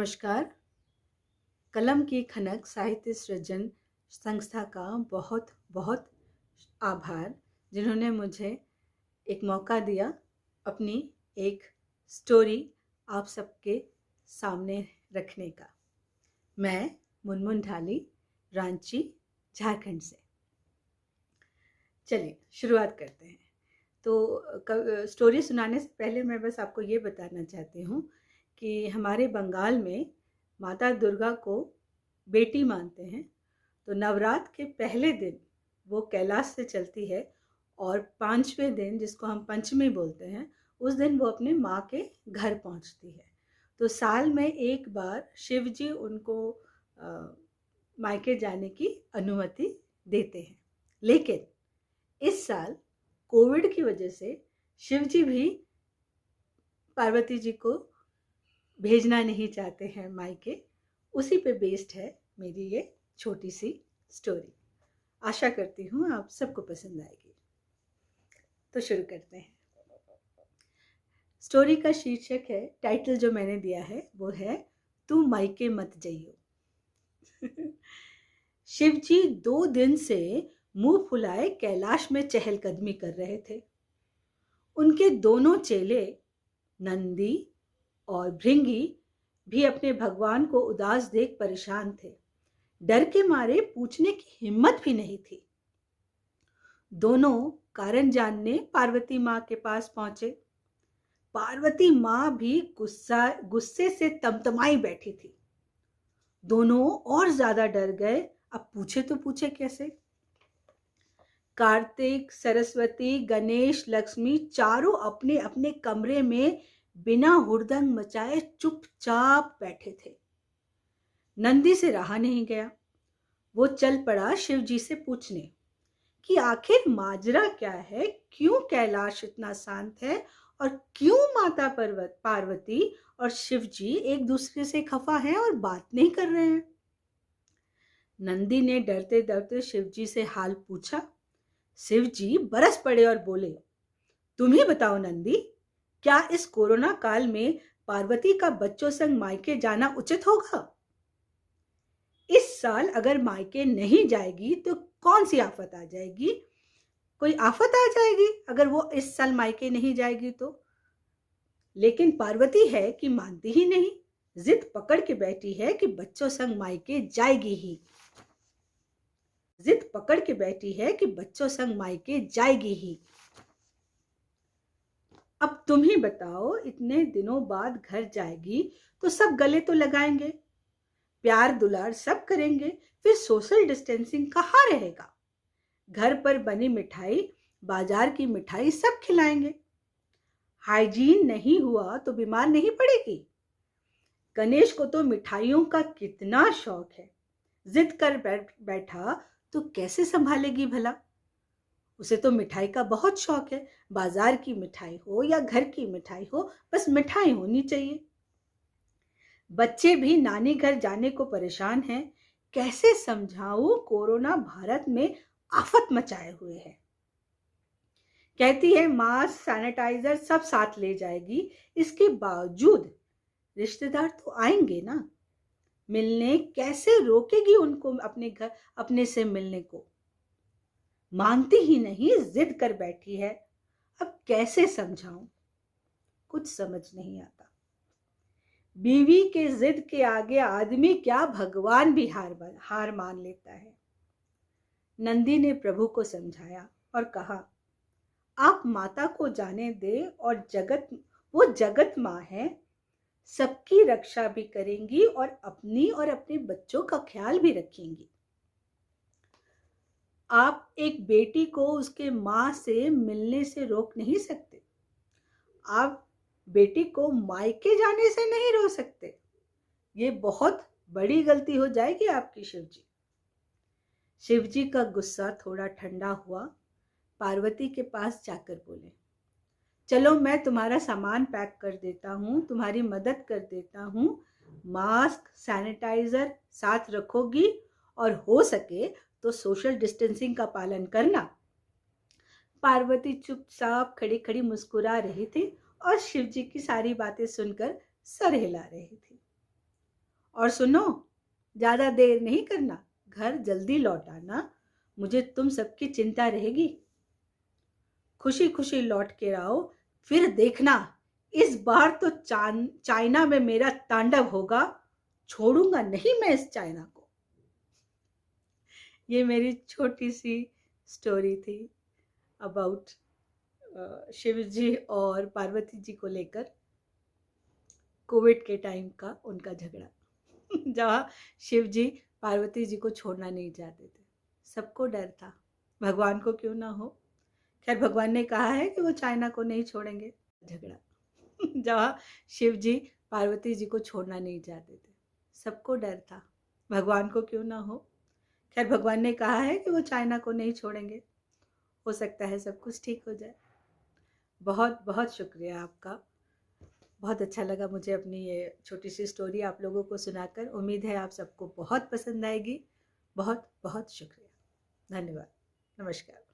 नमस्कार। कलम की खनक साहित्य सृजन संस्था का बहुत बहुत आभार, जिन्होंने मुझे एक मौका दिया अपनी एक स्टोरी आप सबके सामने रखने का। मैं मुनमुन ढाली, रांची, झारखंड से। चलिए शुरुआत करते हैं। तो स्टोरी सुनाने से पहले मैं बस आपको ये बताना चाहती हूँ कि हमारे बंगाल में माता दुर्गा को बेटी मानते हैं। तो नवरात्र के पहले दिन वो कैलाश से चलती है और 5वें दिन, जिसको हम पंचमी बोलते हैं, उस दिन वो अपने माँ के घर पहुँचती है। तो साल में एक बार शिव जी उनको मायके जाने की अनुमति देते हैं। लेकिन इस साल कोविड की वजह से शिव जी भी पार्वती जी को भेजना नहीं चाहते हैं मायके। उसी पे बेस्ड है मेरी ये छोटी सी स्टोरी। आशा करती हूँ आप सबको पसंद आएगी। तो शुरू करते हैं। स्टोरी का शीर्षक है, टाइटल जो मैंने दिया है वो है तू मायके मत जइयो। शिव जी 2 दिन से मुंह फुलाए कैलाश में चहलकदमी कर रहे थे। उनके दोनों चेले नंदी और भृंगी भी अपने भगवान को उदास देख परेशान थे। डर के मारे पूछने की हिम्मत भी नहीं थी। दोनों कारण जानने पार्वती माँ के पास पहुंचे। पार्वती माँ भी गुस्से से तमतमाई बैठी थी। दोनों और ज्यादा डर गए। अब पूछे तो पूछे कैसे। कार्तिक, सरस्वती, गणेश, लक्ष्मी चारों अपने अपने कमरे में बिना हुड़दंग मचाए चुपचाप बैठे थे। नंदी से रहा नहीं गया। वो चल पड़ा शिव जी से पूछने कि आखिर माजरा क्या है, क्यों कैलाश इतना शांत है और क्यों माता पार्वती और शिव जी एक दूसरे से खफा हैं और बात नहीं कर रहे हैं। नंदी ने डरते डरते शिव जी से हाल पूछा। शिव जी बरस पड़े और बोले, तुम ही बताओ नंदी, क्या इस कोरोना काल में पार्वती का बच्चों संग मायके जाना उचित होगा? इस साल अगर मायके नहीं जाएगी तो कौन सी आफत आ जाएगी? कोई आफत आ जाएगी अगर वो इस साल मायके नहीं जाएगी तो। लेकिन पार्वती है कि मानती ही नहीं, जिद पकड़ के बैठी है कि बच्चों संग मायके जाएगी ही। जिद पकड़ के बैठी है कि बच्चों संग मायके जाएगी ही। अब तुम ही बताओ, इतने दिनों बाद घर जाएगी तो सब गले तो लगाएंगे, प्यार दुलार सब करेंगे, फिर सोशल डिस्टेंसिंग कहाँ रहेगा? घर पर बनी मिठाई, बाजार की मिठाई सब खिलाएंगे। हाइजीन नहीं हुआ तो बीमार नहीं पड़ेगी। गणेश को तो मिठाइयों का कितना शौक है। जिद कर बैठा तो कैसे संभालेगी भला? उसे तो मिठाई का बहुत शौक है। बाजार की मिठाई हो या घर की मिठाई हो, बस मिठाई होनी चाहिए। बच्चे भी नानी घर जाने को परेशान हैं। कैसे समझाऊं, कोरोना भारत में आफत मचाए हुए है। कहती है मास्क, सैनिटाइजर सब साथ ले जाएगी। इसके बावजूद रिश्तेदार तो आएंगे ना। मिलने कैसे रोकेगी उनको अपने से मिलने को? मानती ही नहीं, जिद कर बैठी है। अब कैसे समझाऊं, कुछ समझ नहीं आता। बीवी के जिद के आगे आदमी क्या, भगवान भी हार मान लेता है। नंदी ने प्रभु को समझाया और कहा, आप माता को जाने दे और वो जगत माँ है, सबकी रक्षा भी करेंगी और अपने बच्चों का ख्याल भी रखेंगी। आप एक बेटी को उसके माँ से मिलने से रोक नहीं सकते। आप बेटी को मायके जाने से नहीं रोक सकते। ये बहुत बड़ी गलती हो जाएगी आपकी शिवजी। शिवजी का गुस्सा थोड़ा ठंडा हुआ। पार्वती के पास जाकर बोले, चलो मैं तुम्हारा सामान पैक कर देता हूँ, तुम्हारी मदद कर देता हूँ। मास्क, सैनिटाइजर साथ रखोगी और हो सके तो सोशल डिस्टेंसिंग का पालन करना। पार्वती चुपचाप खड़ी खड़ी मुस्कुरा रही थी और शिवजी की सारी बातें सुनकर सर हिला रही थी। और सुनो, ज़्यादा देर नहीं करना, घर जल्दी लौट आना, मुझे तुम सबकी चिंता रहेगी। खुशी खुशी लौट के आओ, फिर देखना इस बार तो चाइना में मेरा तांडव होगा, छोड़ूंगा नहीं मैं इस चाइना को। ये मेरी छोटी सी स्टोरी थी अबाउट शिव जी और पार्वती जी को लेकर कोविड के टाइम का उनका झगड़ा जहाँ शिव जी पार्वती जी को छोड़ना नहीं चाहते थे। सबको डर था, भगवान को क्यों ना हो। खैर भगवान ने कहा है कि वो चाइना को नहीं छोड़ेंगे। झगड़ा जहाँ शिव जी पार्वती जी को छोड़ना नहीं चाहते थे। सबको डर था, भगवान को क्यों ना हो। खैर भगवान ने कहा है कि वो चाइना को नहीं छोड़ेंगे। हो सकता है सब कुछ ठीक हो जाए। बहुत बहुत शुक्रिया आपका। बहुत अच्छा लगा मुझे अपनी ये छोटी सी स्टोरी आप लोगों को सुनाकर। उम्मीद है आप सबको बहुत पसंद आएगी। बहुत बहुत शुक्रिया। धन्यवाद। नमस्कार।